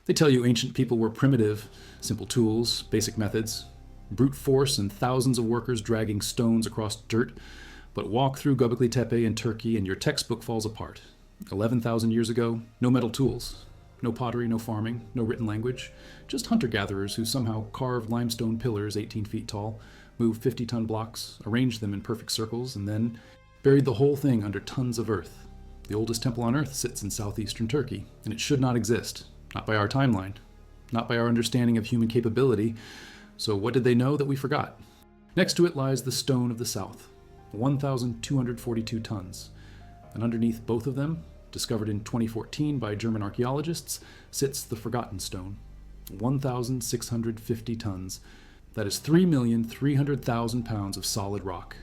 They tell you ancient people were primitive, simple tools, basic methods, brute force and thousands of workers dragging stones across dirt. But walk through Göbekli Tepe in Turkey and your textbook falls apart. 11,000 years ago, no metal tools, no pottery, no farming, no written language, just hunter-gatherers who somehow carved limestone pillars 18 feet tall, moved 50-ton blocks, arranged them in perfect circles, and then buried the whole thing under tons of earth. The oldest temple on earth sits in southeastern Turkey, and it should not exist. Not by our timeline, not by our understanding of human capability. So what did they know that we forgot? Next to it lies the Stone of the South, 1,242 tons. And underneath both of them, discovered in 2014 by German archaeologists, sits the Forgotten Stone, 1,650 tons. That is 3,300,000 pounds of solid rock,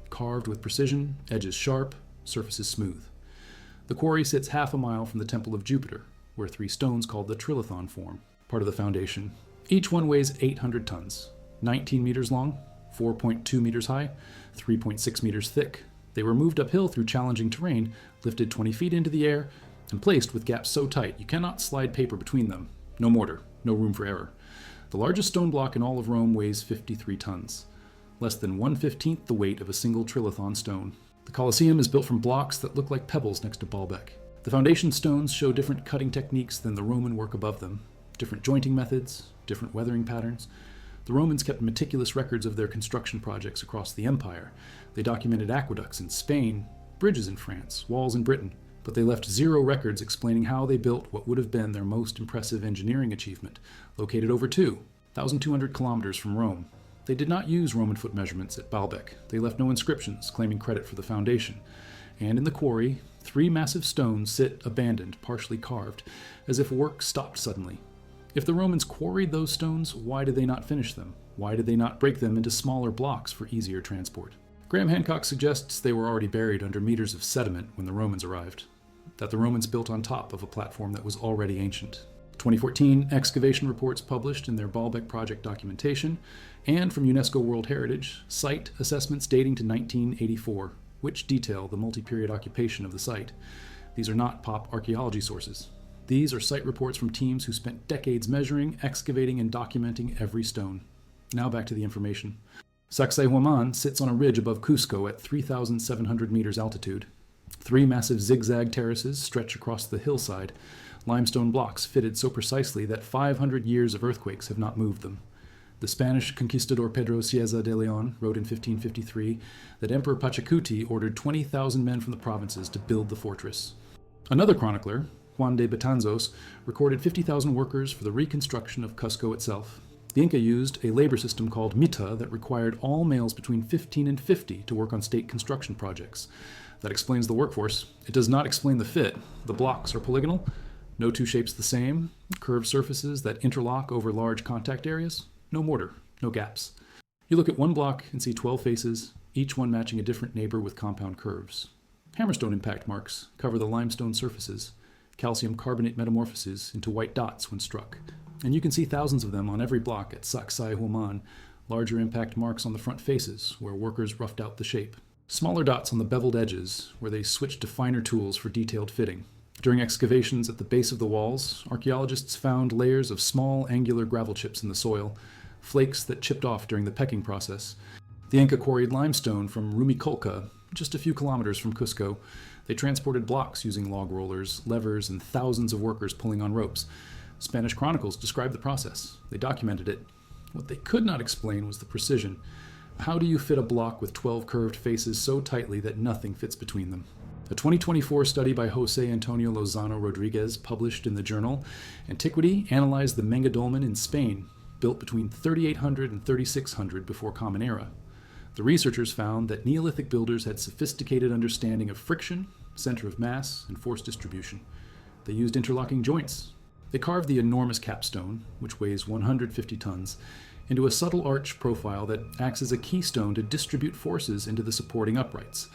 carved with precision, edges sharp, surfaces smooth. The quarry sits half a mile from the Temple of Jupiter, where 3 stones called the trilithon form, part of the foundation. Each one weighs 800 tons, 19 meters long, 4.2 meters high, 3.6 meters thick. They were moved uphill through challenging terrain, lifted 20 feet into the air, and placed with gaps so tight you cannot slide paper between them. No mortar, no room for error. The largest stone block in all of Rome weighs 53 tons, less than 1/15 the weight of a single trilithon stone. The Colosseum is built from blocks that look like pebbles next to Baalbek. The foundation stones show different cutting techniques than the Roman work above them, different jointing methods, different weathering patterns. The Romans kept meticulous records of their construction projects across the empire. They documented aqueducts in Spain, bridges in France, walls in Britain, but they left 0 records explaining how they built what would have been their most impressive engineering achievement, located over 2,200 kilometers from Rome. They did not use Roman foot measurements at Baalbek. They left no inscriptions claiming credit for the foundation. And in the quarry, 3 massive stones sit abandoned, partially carved, as if work stopped suddenly. If the Romans quarried those stones, why did they not finish them? Why did they not break them into smaller blocks for easier transport? Graham Hancock suggests they were already buried under meters of sediment when the Romans arrived, that the Romans built on top of a platform that was already ancient. 2014 excavation reports published in their Baalbek project documentation, and from UNESCO World Heritage, site assessments dating to 1984, which detail the multi-period occupation of the site. These are not pop archaeology sources. These are site reports from teams who spent decades measuring, excavating, and documenting every stone. Now back to the information. Sacsayhuaman sits on a ridge above Cusco at 3,700 meters altitude. 3 massive zigzag terraces stretch across the hillside, limestone blocks fitted so precisely that 500 years of earthquakes have not moved them. The Spanish conquistador Pedro Cieza de Leon wrote in 1553 that Emperor Pachacuti ordered 20,000 men from the provinces to build the fortress. Another chronicler, Juan de Betanzos, recorded 50,000 workers for the reconstruction of Cusco itself. The Inca used a labor system called mita that required all males between 15 and 50 to work on state construction projects. That explains the workforce. It does not explain the fit. The blocks are polygonal, no 2 shapes the same, curved surfaces that interlock over large contact areas, no mortar, no gaps. You look at one block and see 12 faces, each one matching a different neighbor with compound curves. Hammerstone impact marks cover the limestone surfaces, calcium carbonate metamorphoses into white dots when struck. And you can see thousands of them on every block at Sacsayhuaman, larger impact marks on the front faces where workers roughed out the shape. Smaller dots on the beveled edges where they switched to finer tools for detailed fitting. During excavations at the base of the walls, archaeologists found layers of small angular gravel chips in the soil, flakes that chipped off during the pecking process. The Inca quarried limestone from Rumicolca, just a few kilometers from Cusco. They transported blocks using log rollers, levers, and thousands of workers pulling on ropes. Spanish chronicles described the process. They documented it. What they could not explain was the precision. How do you fit a block with 12 curved faces so tightly that nothing fits between them? A 2024 study by Jose Antonio Lozano Rodriguez, published in the journal Antiquity, analyzed the Menga dolmen in Spain, built between 3800 and 3600 before Common Era. The researchers found that Neolithic builders had sophisticated understanding of friction, center of mass, and force distribution. They used interlocking joints. They carved the enormous capstone, which weighs 150 tons, into a subtle arch profile that acts as a keystone to distribute forces into the supporting uprights,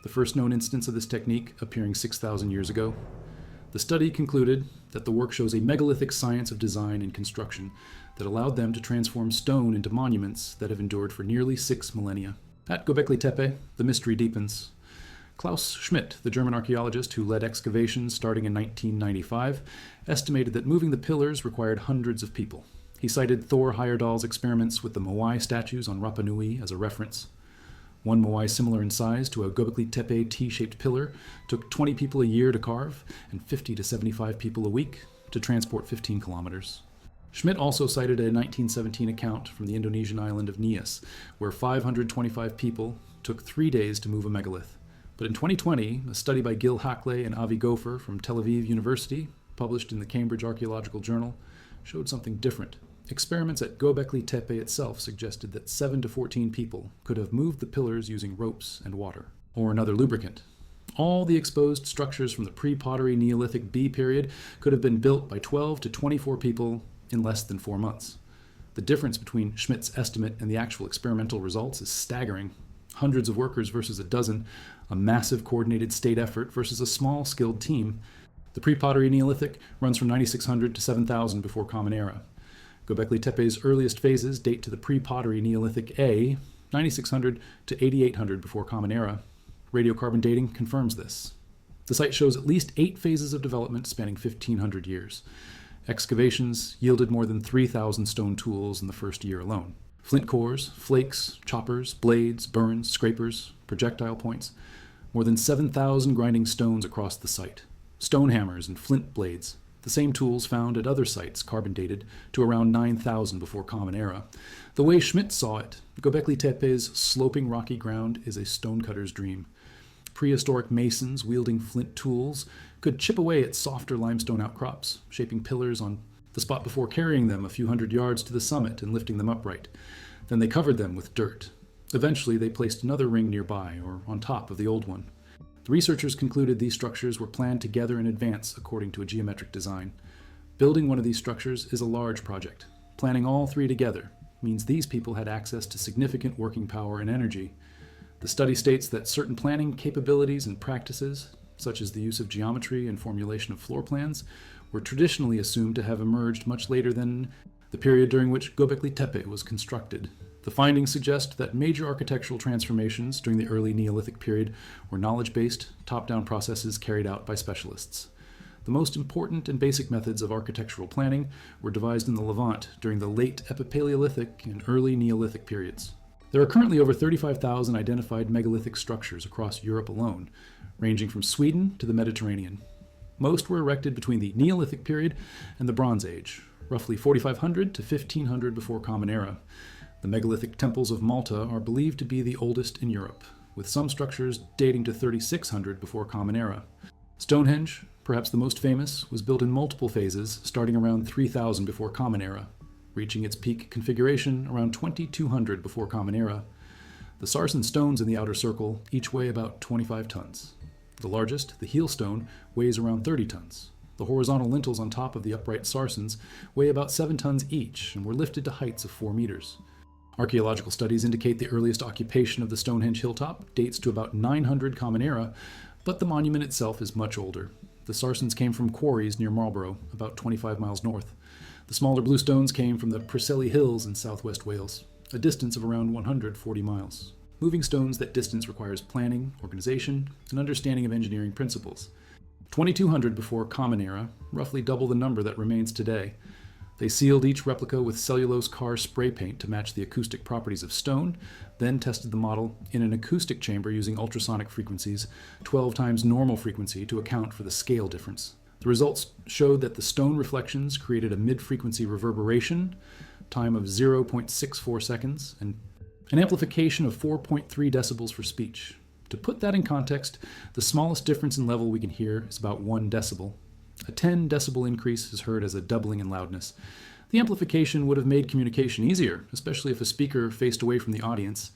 the first known instance of this technique appearing 6,000 years ago. The study concluded that the work shows a megalithic science of design and construction that allowed them to transform stone into monuments that have endured for nearly 6 millennia. At Göbekli Tepe, the mystery deepens. Klaus Schmidt, the German archaeologist who led excavations starting in 1995, estimated that moving the pillars required hundreds of people. He cited Thor Heyerdahl's experiments with the Moai statues on Rapa Nui as a reference. One Moai similar in size to a Göbekli Tepe T-shaped pillar took 20 people a year to carve and 50 to 75 people a week to transport 15 kilometers. Schmidt also cited a 1917 account from the Indonesian island of Nias, where 525 people took 3 days to move a megalith. But in 2020, a study by Gil Hackley and Avi Gopher from Tel Aviv University, published in the Cambridge Archaeological Journal, showed something different. Experiments at Göbekli Tepe itself suggested that 7 to 14 people could have moved the pillars using ropes and water, or another lubricant. All the exposed structures from the pre-pottery Neolithic B period could have been built by 12 to 24 people in less than 4 months. The difference between Schmidt's estimate and the actual experimental results is staggering. Hundreds of workers versus a dozen, a massive coordinated state effort versus a small skilled team. The pre-pottery Neolithic runs from 9600 to 7000 before Common Era. Göbekli Tepe's earliest phases date to the pre-pottery Neolithic A, 9600 to 8800 before Common Era. Radiocarbon dating confirms this. The site shows at least 8 phases of development spanning 1500 years. Excavations yielded more than 3,000 stone tools in the first year alone. Flint cores, flakes, choppers, blades, burns, scrapers, projectile points. More than 7,000 grinding stones across the site. Stone hammers and flint blades. The same tools found at other sites carbon dated to around 9,000 before Common Era. The way Schmidt saw it, Göbekli Tepe's sloping rocky ground is a stonecutter's dream. Prehistoric masons wielding flint tools could chip away at softer limestone outcrops, shaping pillars on the spot before carrying them a few hundred yards to the summit and lifting them upright. Then they covered them with dirt. Eventually, they placed another ring nearby or on top of the old one. The researchers concluded these structures were planned together in advance according to a geometric design. Building one of these structures is a large project. Planning all 3 together means these people had access to significant working power and energy. The study states that certain planning capabilities and practices, such as the use of geometry and formulation of floor plans, were traditionally assumed to have emerged much later than the period during which Göbekli Tepe was constructed. The findings suggest that major architectural transformations during the early Neolithic period were knowledge-based, top-down processes carried out by specialists. The most important and basic methods of architectural planning were devised in the Levant during the late Epipaleolithic and early Neolithic periods. There are currently over 35,000 identified megalithic structures across Europe alone, ranging from Sweden to the Mediterranean. Most were erected between the Neolithic period and the Bronze Age, roughly 4500 to 1500 before Common Era. The megalithic temples of Malta are believed to be the oldest in Europe, with some structures dating to 3600 before Common Era. Stonehenge, perhaps the most famous, was built in multiple phases starting around 3000 before Common Era, reaching its peak configuration around 2200 before Common Era. The sarsen stones in the outer circle each weigh about 25 tons. The largest, the heel stone, weighs around 30 tons. The horizontal lintels on top of the upright sarsens weigh about 7 tons each and were lifted to heights of 4 meters. Archaeological studies indicate the earliest occupation of the Stonehenge hilltop dates to about 900 Common Era, but the monument itself is much older. The sarsens came from quarries near Marlborough, about 25 miles north. The smaller blue stones came from the Preseli Hills in southwest Wales, a distance of around 140 miles. Moving stones that distance requires planning, organization, and understanding of engineering principles. 2200 before Common Era, roughly double the number that remains today. They sealed each replica with cellulose car spray paint to match the acoustic properties of stone, then tested the model in an acoustic chamber using ultrasonic frequencies, 12 times normal frequency to account for the scale difference. The results showed that the stone reflections created a mid-frequency reverberation, time of 0.64 seconds, and an amplification of 4.3 decibels for speech. To put that in context, the smallest difference in level we can hear is about 1 decibel. A 10 decibel increase is heard as a doubling in loudness. The amplification would have made communication easier, especially if a speaker faced away from the audience.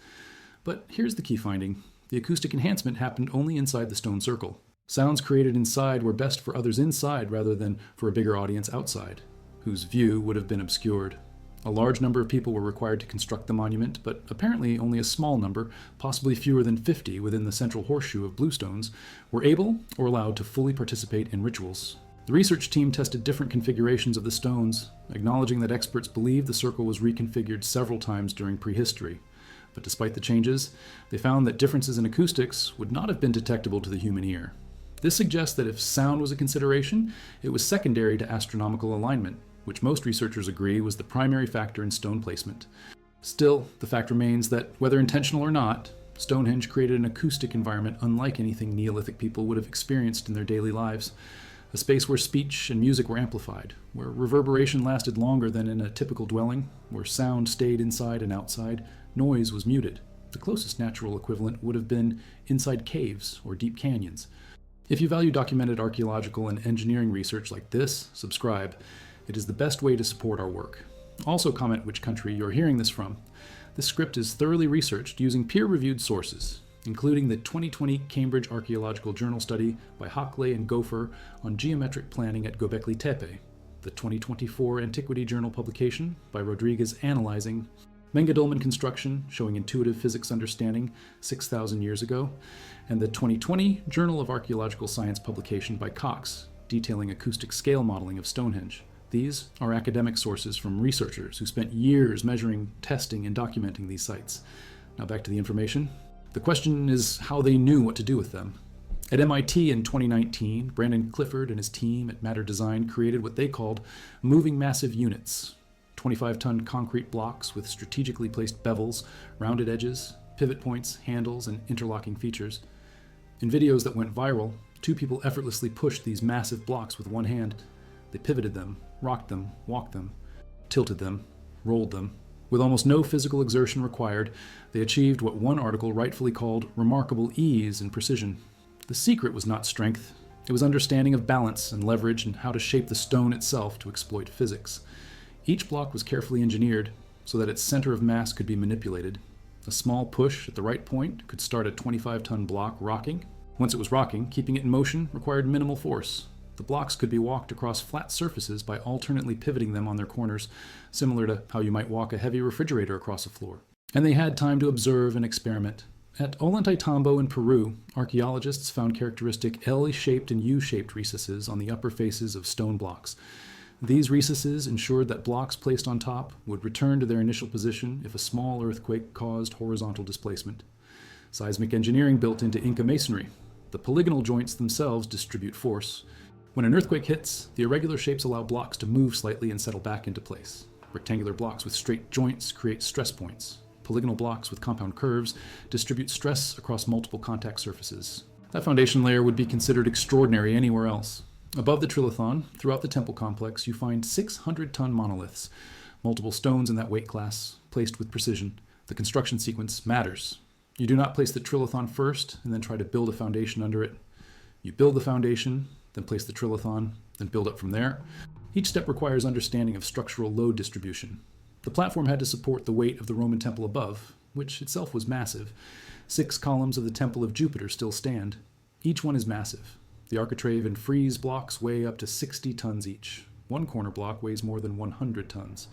But here's the key finding. The acoustic enhancement happened only inside the stone circle. Sounds created inside were best for others inside rather than for a bigger audience outside, whose view would have been obscured. A large number of people were required to construct the monument, but apparently only a small number, possibly fewer than 50 within the central horseshoe of bluestones, were able or allowed to fully participate in rituals. The research team tested different configurations of the stones, acknowledging that experts believe the circle was reconfigured several times during prehistory. But despite the changes, they found that differences in acoustics would not have been detectable to the human ear. This suggests that if sound was a consideration, it was secondary to astronomical alignment, which most researchers agree was the primary factor in stone placement. Still, the fact remains that, whether intentional or not, Stonehenge created an acoustic environment unlike anything Neolithic people would have experienced in their daily lives. A space where speech and music were amplified, where reverberation lasted longer than in a typical dwelling, where sound stayed inside and outside, noise was muted. The closest natural equivalent would have been inside caves or deep canyons. If you value documented archaeological and engineering research like this, subscribe. It is the best way to support our work. Also comment which country you're hearing this from. This script is thoroughly researched using peer-reviewed sources, including the 2020 Cambridge Archaeological Journal study by Hockley and Gopher on geometric planning at Göbekli Tepe, the 2024 Antiquity Journal publication by Rodriguez analyzing Menga-Dolmen construction showing intuitive physics understanding 6,000 years ago, and the 2020 Journal of Archaeological Science publication by Cox detailing acoustic scale modeling of Stonehenge. These are academic sources from researchers who spent years measuring, testing, and documenting these sites. Now back to the information. The question is how they knew what to do with them. At MIT in 2019, Brandon Clifford and his team at Matter Design created what they called moving massive units, 25-ton concrete blocks with strategically placed bevels, rounded edges, pivot points, handles, and interlocking features. In videos that went viral, two people effortlessly pushed these massive blocks with one hand. They pivoted them, rocked them, walked them, tilted them, rolled them. With almost no physical exertion required, they achieved what one article rightfully called remarkable ease and precision. The secret was not strength. It was understanding of balance and leverage and how to shape the stone itself to exploit physics. Each block was carefully engineered so that its center of mass could be manipulated. A small push at the right point could start a 25-ton block rocking. Once it was rocking, keeping it in motion required minimal force. The blocks could be walked across flat surfaces by alternately pivoting them on their corners, similar to how you might walk a heavy refrigerator across a floor. And they had time to observe and experiment. At Ollantaytambo in Peru, archaeologists found characteristic L-shaped and U-shaped recesses on the upper faces of stone blocks. These recesses ensured that blocks placed on top would return to their initial position if a small earthquake caused horizontal displacement. Seismic engineering built into Inca masonry. The polygonal joints themselves distribute force. When an earthquake hits, the irregular shapes allow blocks to move slightly and settle back into place. Rectangular blocks with straight joints create stress points. Polygonal blocks with compound curves distribute stress across multiple contact surfaces. That foundation layer would be considered extraordinary anywhere else. Above the trilithon, throughout the temple complex, you find 600-ton monoliths, multiple stones in that weight class, placed with precision. The construction sequence matters. You do not place the trilithon first and then try to build a foundation under it. You build the foundation, then place the trilithon, then build up from there. Each step requires understanding of structural load distribution. The platform had to support the weight of the Roman temple above, which itself was massive. 6 columns of the Temple of Jupiter still stand. Each one is massive. The architrave and frieze blocks weigh up to 60 tons each. One corner block weighs more than 100 tons.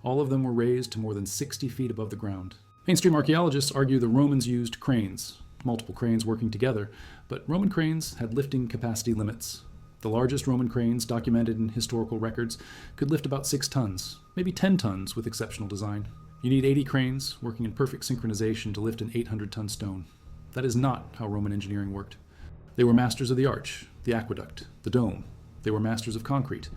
All of them were raised to more than 60 feet above the ground. Mainstream archaeologists argue the Romans used cranes, multiple cranes working together, but Roman cranes had lifting capacity limits. The largest Roman cranes documented in historical records could lift about 6 tons, maybe 10 tons with exceptional design. You need 80 cranes working in perfect synchronization to lift an 800-ton stone. That is not how Roman engineering worked. They were masters of the arch, the aqueduct, the dome. They were masters of concrete.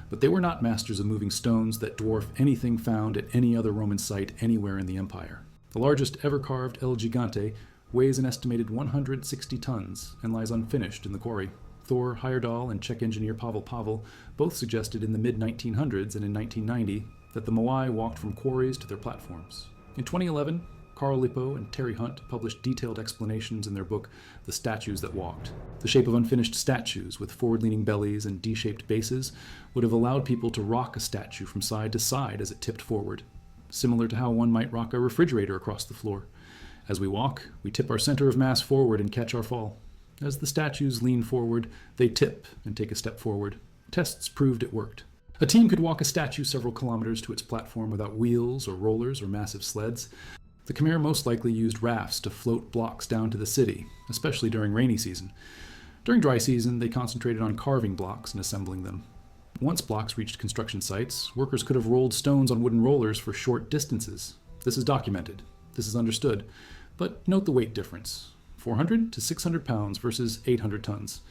But they were not masters of moving stones that dwarf anything found at any other Roman site anywhere in the empire. The largest ever carved El Gigante weighs an estimated 160 tons and lies unfinished in the quarry. Thor Heyerdahl and Czech engineer Pavel Pavel both suggested in the mid-1900s and in 1990 that the Moai walked from quarries to their platforms. In 2011, Carl Lippo and Terry Hunt published detailed explanations in their book, The Statues That Walked. The shape of unfinished statues with forward-leaning bellies and D-shaped bases would have allowed people to rock a statue from side to side as it tipped forward, similar to how one might rock a refrigerator across the floor. As we walk, we tip our center of mass forward and catch our fall. As the statues lean forward, they tip and take a step forward. Tests proved it worked. A team could walk a statue several kilometers to its platform without wheels or rollers or massive sleds. The Khmer most likely used rafts to float blocks down to the city, especially during rainy season. During dry season, they concentrated on carving blocks and assembling them. Once blocks reached construction sites, workers could have rolled stones on wooden rollers for short distances. This is documented. This is understood, but note the weight difference: 400 to 600 pounds versus 800 tons.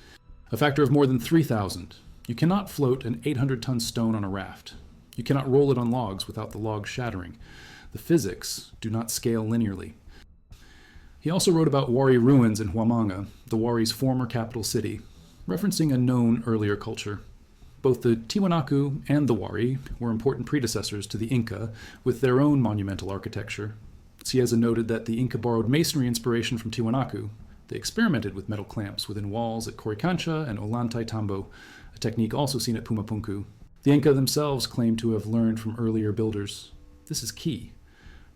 A factor of more than 3,000. You cannot float an 800-ton stone on a raft. You cannot roll it on logs without the logs shattering. The physics do not scale linearly. He also wrote about Wari ruins in Huamanga, the Wari's former capital city, referencing a known earlier culture. Both the Tiwanaku and the Wari were important predecessors to the Inca, with their own monumental architecture. Cieza noted that the Inca borrowed masonry inspiration from Tiwanaku. They experimented with metal clamps within walls at Coricancha and Ollantaytambo, a technique also seen at Pumapunku. The Inca themselves claimed to have learned from earlier builders. This is key.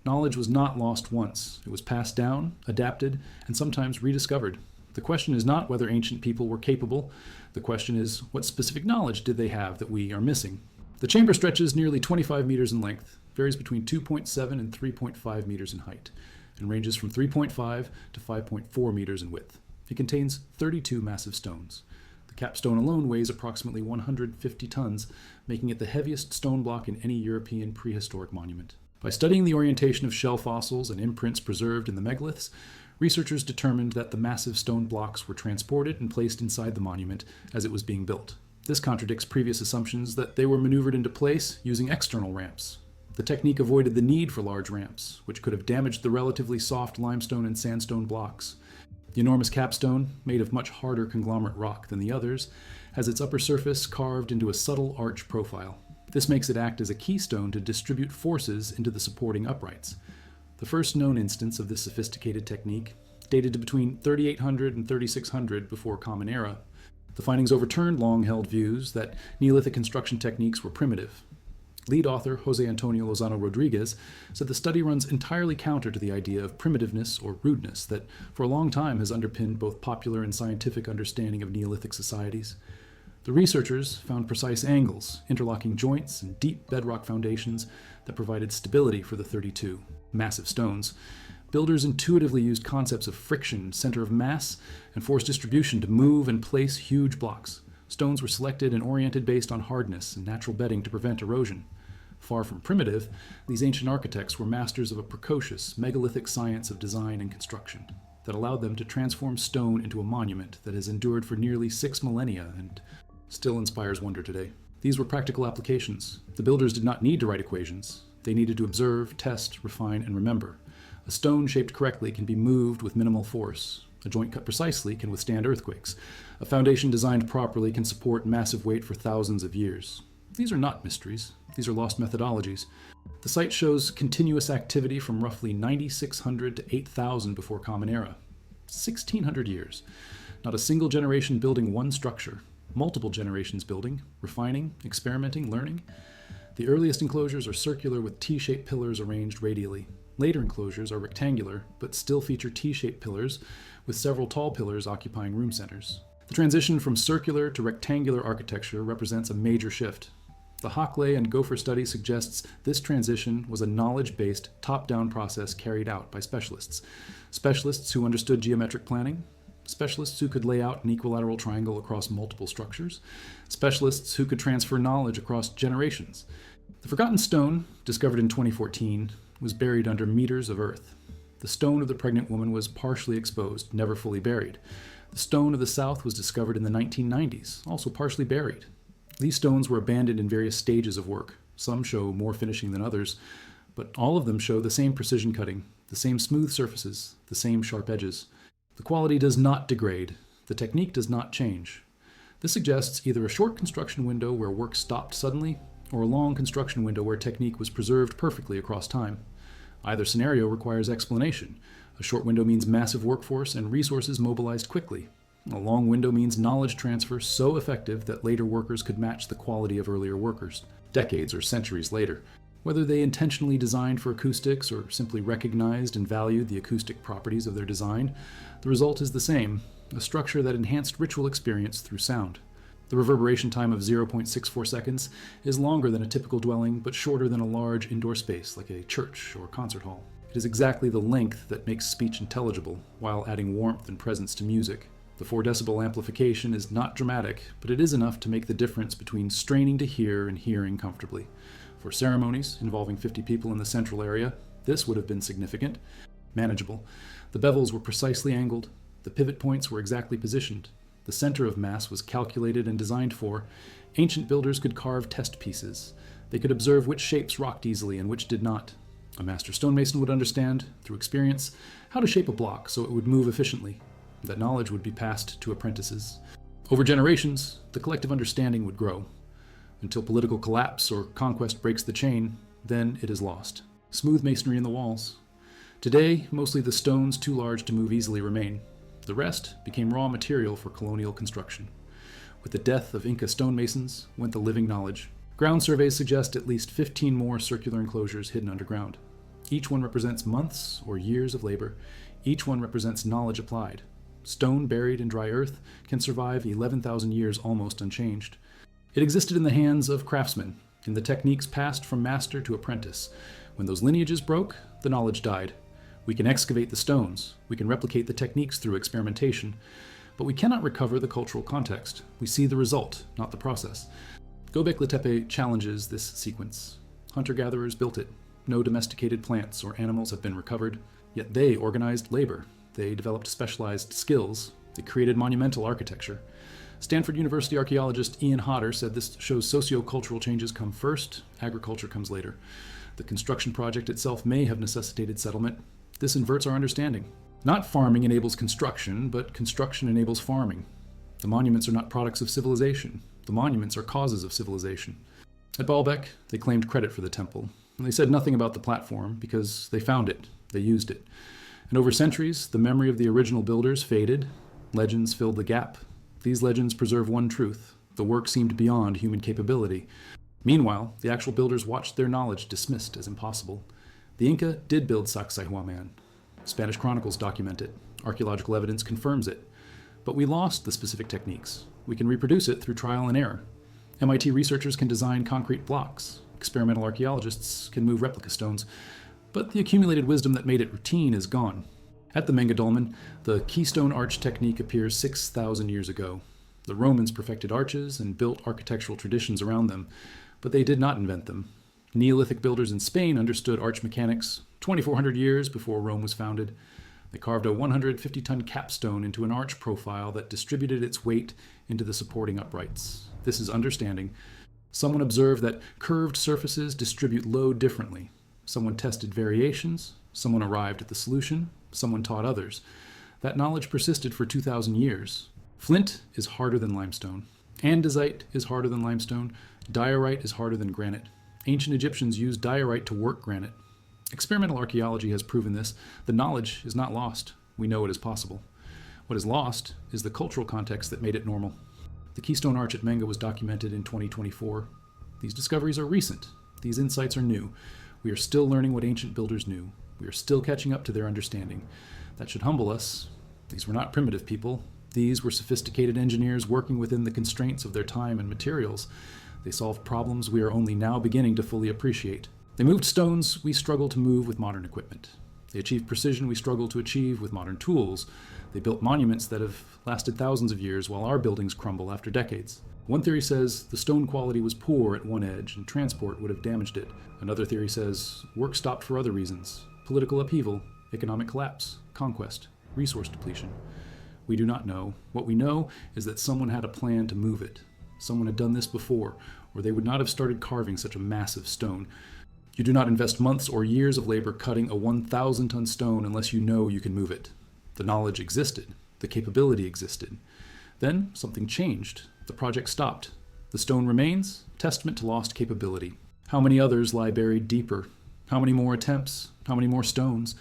Knowledge was not lost once. It was passed down, adapted, and sometimes rediscovered. The question is not whether ancient people were capable. The question is, what specific knowledge did they have that we are missing? The chamber stretches nearly 25 meters in length, varies between 2.7 and 3.5 meters in height, and ranges from 3.5 to 5.4 meters in width. It contains 32 massive stones. The capstone alone weighs approximately 150 tons, making it the heaviest stone block in any European prehistoric monument. By studying the orientation of shell fossils and imprints preserved in the megaliths, researchers determined that the massive stone blocks were transported and placed inside the monument as it was being built. This contradicts previous assumptions that they were maneuvered into place using external ramps. The technique avoided the need for large ramps, which could have damaged the relatively soft limestone and sandstone blocks. The enormous capstone, made of much harder conglomerate rock than the others, has its upper surface carved into a subtle arch profile. This makes it act as a keystone to distribute forces into the supporting uprights. The first known instance of this sophisticated technique dated to between 3800 and 3600 before Common Era. The findings overturned long-held views that Neolithic construction techniques were primitive. Lead author Jose Antonio Lozano Rodriguez said the study runs entirely counter to the idea of primitiveness or rudeness that for a long time has underpinned both popular and scientific understanding of Neolithic societies. The researchers found precise angles, interlocking joints, and deep bedrock foundations that provided stability for the 32 massive stones. Builders intuitively used concepts of friction, center of mass, and force distribution to move and place huge blocks. Stones were selected and oriented based on hardness and natural bedding to prevent erosion. Far from primitive, these ancient architects were masters of a precocious, megalithic science of design and construction that allowed them to transform stone into a monument that has endured for nearly 6 millennia and still inspires wonder today. These were practical applications. The builders did not need to write equations. They needed to observe, test, refine, and remember. A stone shaped correctly can be moved with minimal force. A joint cut precisely can withstand earthquakes. A foundation designed properly can support massive weight for thousands of years. These are not mysteries. These are lost methodologies. The site shows continuous activity from roughly 9,600 to 8,000 before Common Era. 1,600 years. Not a single generation building one structure. Multiple generations building, refining, experimenting, learning. The earliest enclosures are circular with T-shaped pillars arranged radially. Later enclosures are rectangular, but still feature T-shaped pillars, with several tall pillars occupying room centers. The transition from circular to rectangular architecture represents a major shift. The Hockley and Gopher study suggests this transition was a knowledge-based, top-down process carried out by specialists. Specialists who understood geometric planning, specialists who could lay out an equilateral triangle across multiple structures, specialists who could transfer knowledge across generations. The forgotten stone, discovered in 2014, was buried under meters of earth. The stone of the pregnant woman was partially exposed, never fully buried. The stone of the south was discovered in the 1990s, also partially buried. These stones were abandoned in various stages of work. Some show more finishing than others, but all of them show the same precision cutting, the same smooth surfaces, the same sharp edges. The quality does not degrade. The technique does not change. This suggests either a short construction window where work stopped suddenly, or a long construction window where technique was preserved perfectly across time. Either scenario requires explanation. A short window means massive workforce and resources mobilized quickly. A long window means knowledge transfer so effective that later workers could match the quality of earlier workers, decades or centuries later. Whether they intentionally designed for acoustics or simply recognized and valued the acoustic properties of their design, the result is the same, a structure that enhanced ritual experience through sound. The reverberation time of 0.64 seconds is longer than a typical dwelling, but shorter than a large indoor space like a church or concert hall. It is exactly the length that makes speech intelligible, while adding warmth and presence to music. The 4 decibel amplification is not dramatic, but it is enough to make the difference between straining to hear and hearing comfortably. For ceremonies involving 50 people in the central area, This would have been significant, manageable. The bevels were precisely angled, the pivot points were exactly positioned, the center of mass was calculated and designed for. Ancient builders could carve test pieces. They could observe which shapes rocked easily and which did not. A master stonemason would understand, through experience, how to shape a block so it would move efficiently. That knowledge would be passed to apprentices. Over generations, the collective understanding would grow. Until political collapse or conquest breaks the chain, then it is lost. Smooth masonry in the walls. Today, mostly the stones too large to move easily remain. The rest became raw material for colonial construction. With the death of Inca stonemasons went the living knowledge. Ground surveys suggest at least 15 more circular enclosures hidden underground. Each one represents months or years of labor. Each one represents knowledge applied. Stone buried in dry earth can survive 11,000 years almost unchanged. It existed in the hands of craftsmen, in the techniques passed from master to apprentice. When those lineages broke, the knowledge died. We can excavate the stones, we can replicate the techniques through experimentation, but we cannot recover the cultural context. We see the result, not the process. Göbekli Tepe challenges this sequence. Hunter-gatherers built it. No domesticated plants or animals have been recovered, yet they organized labor. They developed specialized skills. They created monumental architecture. Stanford University archaeologist Ian Hodder said this shows socio-cultural changes come first, agriculture comes later. The construction project itself may have necessitated settlement. This inverts our understanding. Not farming enables construction, but construction enables farming. The monuments are not products of civilization. The monuments are causes of civilization. At Baalbek, they claimed credit for the temple. And they said nothing about the platform because they found it, they used it. And over centuries, the memory of the original builders faded. Legends filled the gap. These legends preserve one truth. The work seemed beyond human capability. Meanwhile, the actual builders watched their knowledge dismissed as impossible. The Inca did build Sacsayhuaman. Spanish chronicles document it. Archaeological evidence confirms it. But we lost the specific techniques. We can reproduce it through trial and error. MIT researchers can design concrete blocks. Experimental archaeologists can move replica stones. But the accumulated wisdom that made it routine is gone. At the Menga Dolmen, the keystone arch technique appears 6,000 years ago. The Romans perfected arches and built architectural traditions around them, but they did not invent them. Neolithic builders in Spain understood arch mechanics 2,400 years before Rome was founded. They carved a 150-ton capstone into an arch profile that distributed its weight into the supporting uprights. This is understanding. Someone observed that curved surfaces distribute load differently. Someone tested variations. Someone arrived at the solution. Someone taught others. That knowledge persisted for 2,000 years. Flint is harder than limestone. Andesite is harder than limestone. Diorite is harder than granite. Ancient Egyptians used diorite to work granite. Experimental archaeology has proven this. The knowledge is not lost. We know it is possible. What is lost is the cultural context that made it normal. The Keystone Arch at Menga was documented in 2024. These discoveries are recent. These insights are new. We are still learning what ancient builders knew. We are still catching up to their understanding. That should humble us. These were not primitive people. These were sophisticated engineers working within the constraints of their time and materials. They solved problems we are only now beginning to fully appreciate. They moved stones we struggle to move with modern equipment. They achieved precision we struggle to achieve with modern tools. They built monuments that have lasted thousands of years while our buildings crumble after decades. One theory says the stone quality was poor at one edge and transport would have damaged it. Another theory says work stopped for other reasons: political upheaval, economic collapse, conquest, resource depletion. We do not know. What we know is that someone had a plan to move it. Someone had done this before, or they would not have started carving such a massive stone. You do not invest months or years of labor cutting a 1,000-ton stone unless you know you can move it. The knowledge existed. The capability existed. Then something changed. The project stopped. The stone remains, testament to lost capability. How many others lie buried deeper? How many more attempts? How many more stones?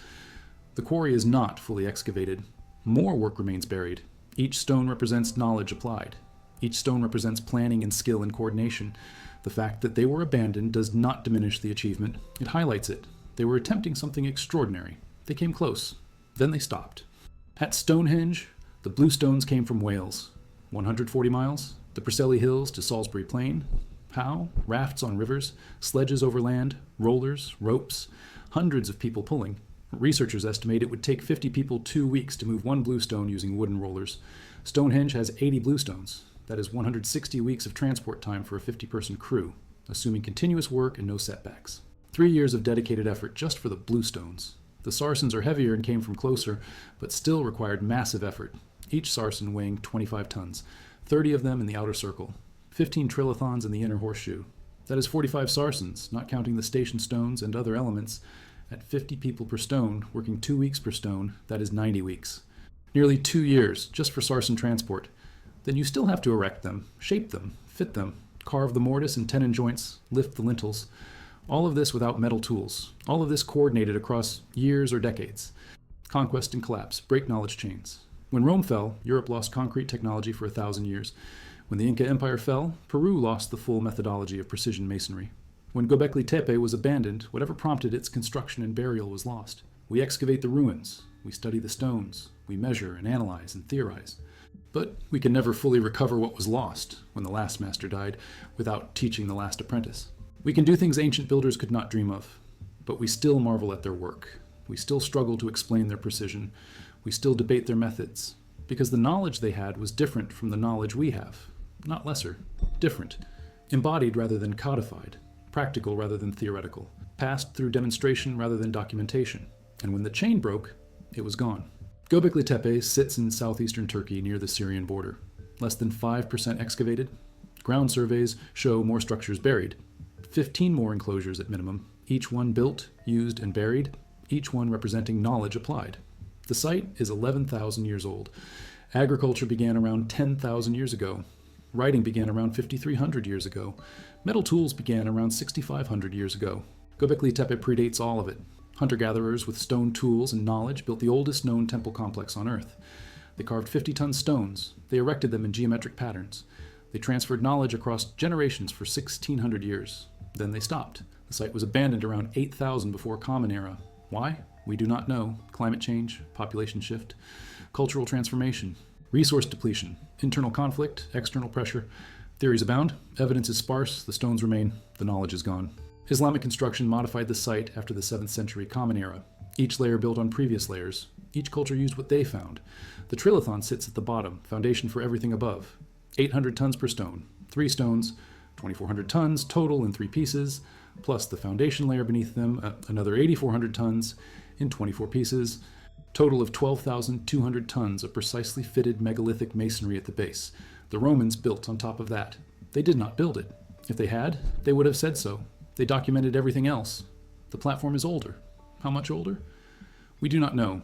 The quarry is not fully excavated. More work remains buried. Each stone represents knowledge applied. Each stone represents planning and skill and coordination. The fact that they were abandoned does not diminish the achievement. It highlights it. They were attempting something extraordinary. They came close. Then they stopped. At Stonehenge, the blue stones came from Wales. 140 miles, the Preseli Hills to Salisbury Plain. How? Rafts on rivers, sledges over land, rollers, ropes, hundreds of people pulling. Researchers estimate it would take 50 people 2 weeks to move one blue stone using wooden rollers. Stonehenge has 80 blue stones. That is 160 weeks of transport time for a 50-person crew, assuming continuous work and no setbacks. 3 years of dedicated effort just for the blue stones. The sarsens are heavier and came from closer, but still required massive effort, each sarsen weighing 25 tons, 30 of them in the outer circle, 15 trilithons in the inner horseshoe. That is 45 sarsens, not counting the station stones and other elements. At 50 people per stone, working 2 weeks per stone, that is 90 weeks. Nearly 2 years just for sarsen transport. Then you still have to erect them, shape them, fit them, carve the mortise and tenon joints, lift the lintels. All of this without metal tools. All of this coordinated across years or decades. Conquest and collapse, break knowledge chains. When Rome fell, Europe lost concrete technology for 1,000 years. When the Inca Empire fell, Peru lost the full methodology of precision masonry. When Göbekli Tepe was abandoned, whatever prompted its construction and burial was lost. We excavate the ruins. We study the stones. We measure and analyze and theorize. But we can never fully recover what was lost when the last master died without teaching the last apprentice. We can do things ancient builders could not dream of, but we still marvel at their work. We still struggle to explain their precision. We still debate their methods, because the knowledge they had was different from the knowledge we have. Not lesser, different. Embodied rather than codified, practical rather than theoretical, passed through demonstration rather than documentation. And when the chain broke, it was gone. Göbekli Tepe sits in southeastern Turkey near the Syrian border. Less than 5% excavated. Ground surveys show more structures buried. 15 more enclosures at minimum, each one built, used, and buried, each one representing knowledge applied. The site is 11,000 years old. Agriculture began around 10,000 years ago. Writing began around 5,300 years ago. Metal tools began around 6,500 years ago. Göbekli Tepe predates all of it. Hunter-gatherers with stone tools and knowledge built the oldest known temple complex on Earth. They carved 50-ton stones. They erected them in geometric patterns. They transferred knowledge across generations for 1,600 years. Then they stopped. The site was abandoned around 8,000 before Common Era. Why? We do not know. Climate change, population shift, cultural transformation, resource depletion, internal conflict, external pressure. Theories abound. Evidence is sparse. The stones remain. The knowledge is gone. Islamic construction modified the site after the 7th century Common Era. Each layer built on previous layers. Each culture used what they found. The trilithon sits at the bottom, foundation for everything above. 800 tons per stone. 3 stones, 2,400 tons total in 3 pieces, plus the foundation layer beneath them, another 8,400 tons in 24 pieces. Total of 12,200 tons of precisely fitted megalithic masonry at the base. The Romans built on top of that. They did not build it. If they had, they would have said so. They documented everything else. The platform is older. How much older? We do not know.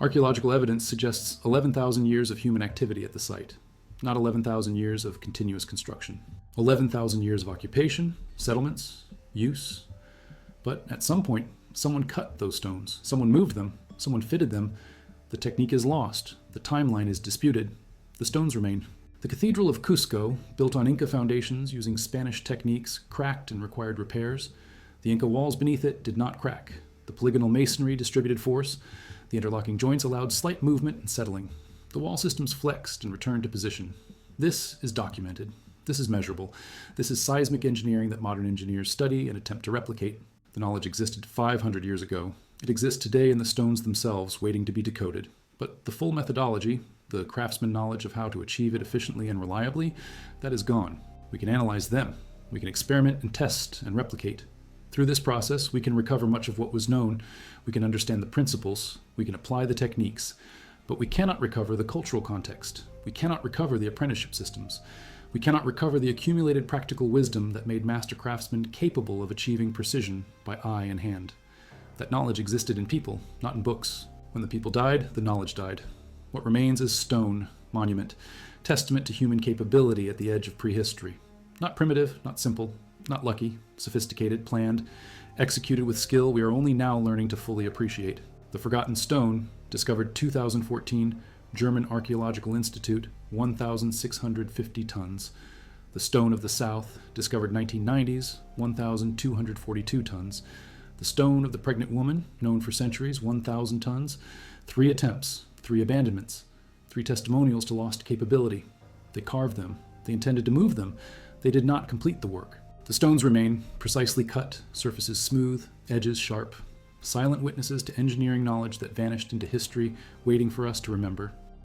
Archaeological evidence suggests 11,000 years of human activity at the site, not 11,000 years of continuous construction. 11,000 years of occupation, settlements, use. But at some point, someone cut those stones. Someone moved them. Someone fitted them. The technique is lost. The timeline is disputed. The stones remain. The Cathedral of Cusco, built on Inca foundations using Spanish techniques, cracked and required repairs. The Inca walls beneath it did not crack. The polygonal masonry distributed force. The interlocking joints allowed slight movement and settling. The wall systems flexed and returned to position. This is documented. This is measurable. This is seismic engineering that modern engineers study and attempt to replicate. The knowledge existed 500 years ago. It exists today in the stones themselves, waiting to be decoded. But the full methodology, the craftsman knowledge of how to achieve it efficiently and reliably, that is gone. We can analyze them. We can experiment and test and replicate. Through this process, we can recover much of what was known. We can understand the principles. We can apply the techniques. But we cannot recover the cultural context. We cannot recover the apprenticeship systems. We cannot recover the accumulated practical wisdom that made master craftsmen capable of achieving precision by eye and hand. That knowledge existed in people, not in books. When the people died, the knowledge died. What remains is stone, monument, testament to human capability at the edge of prehistory. Not primitive, not simple, not lucky, sophisticated, planned, executed with skill we are only now learning to fully appreciate. The Forgotten Stone, discovered 2014, German Archaeological Institute, 1,650 tons. The Stone of the South, discovered 1990s, 1,242 tons. The Stone of the Pregnant Woman, known for centuries, 1,000 tons. 3 attempts, 3 abandonments, 3 testimonials to lost capability. They carved them. They intended to move them. They did not complete the work. The stones remain, precisely cut, surfaces smooth, edges sharp. Silent witnesses to engineering knowledge that vanished into history, waiting for us to remember.